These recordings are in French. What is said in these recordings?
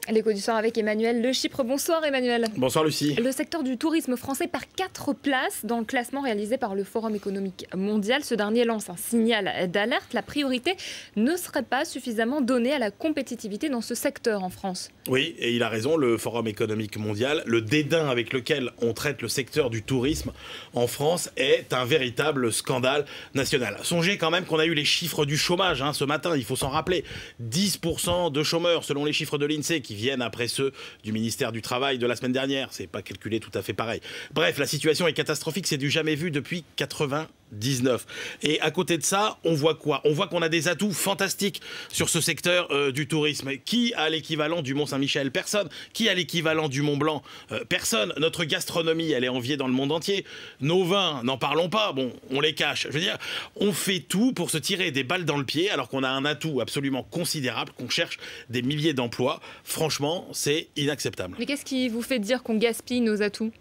L'écho du soir avec Emmanuel Le Chypre. Bonsoir Emmanuel. Bonsoir Lucie. Le secteur du tourisme français perd 4 places dans le classement réalisé par le Forum économique mondial. Ce dernier lance un signal d'alerte. La priorité ne serait pas suffisamment donnée à la compétitivité dans ce secteur en France. Oui, et il a raison, le Forum économique mondial, le dédain avec lequel on traite le secteur du tourisme en France est un véritable scandale national. Songez quand même qu'on a eu les chiffres du chômage ce matin, il faut s'en rappeler. 10% de chômeurs selon les chiffres de l'INSEE qui viennent après ceux du ministère du Travail de la semaine dernière. C'est pas calculé tout à fait pareil. Bref, la situation est catastrophique, c'est du jamais vu depuis 99. Et à côté de ça, on voit quoi? On voit qu'on a des atouts fantastiques sur ce secteur du tourisme. Qui a l'équivalent du Mont-Saint-Michel? Personne. Qui a l'équivalent du Mont-Blanc? Personne. Notre gastronomie, elle est enviée dans le monde entier. Nos vins, n'en parlons pas. Bon, on les cache. Je veux dire, on fait tout pour se tirer des balles dans le pied alors qu'on a un atout absolument considérable, qu'on cherche des milliers d'emplois. Franchement, c'est inacceptable. Mais qu'est-ce qui vous fait dire qu'on gaspille nos atouts?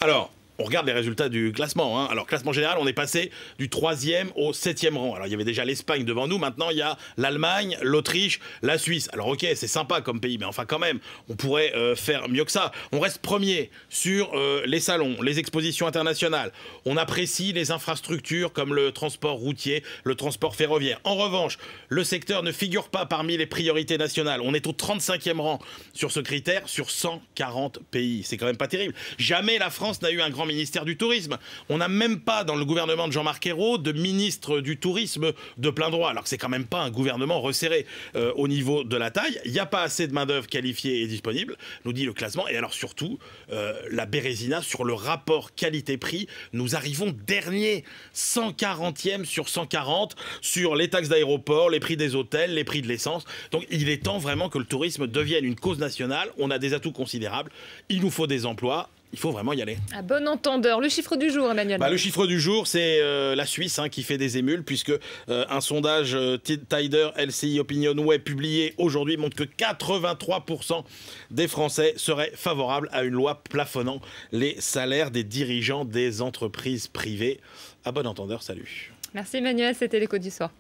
Alors, on regarde les résultats du classement. Alors, classement général, on est passé du 3e au 7e rang. Alors, il y avait déjà l'Espagne devant nous. Maintenant, il y a l'Allemagne, l'Autriche, la Suisse. Alors, ok, c'est sympa comme pays, mais enfin, quand même, on pourrait faire mieux que ça. On reste premier sur les salons, les expositions internationales. On apprécie les infrastructures comme le transport routier, le transport ferroviaire. En revanche, le secteur ne figure pas parmi les priorités nationales. On est au 35e rang sur ce critère, sur 140 pays. C'est quand même pas terrible. Jamais la France n'a eu un grand ministère du Tourisme. On n'a même pas dans le gouvernement de Jean-Marc Ayrault de ministre du Tourisme de plein droit, alors que c'est quand même pas un gouvernement resserré au niveau de la taille. Il n'y a pas assez de main-d'œuvre qualifiée et disponible, nous dit le classement. Et alors surtout, la Bérésina, sur le rapport qualité-prix, nous arrivons dernier, 140e sur 140, sur les taxes d'aéroport, les prix des hôtels, les prix de l'essence. Donc il est temps vraiment que le tourisme devienne une cause nationale. On a des atouts considérables, il nous faut des emplois. Il faut vraiment y aller. À bon entendeur. Le chiffre du jour, Emmanuel. Le chiffre du jour, c'est la Suisse qui fait des émules, puisque un sondage Tider LCI Opinion Web publié aujourd'hui montre que 83% des Français seraient favorables à une loi plafonnant les salaires des dirigeants des entreprises privées. À bon entendeur, salut. Merci Emmanuel, c'était l'écho du soir.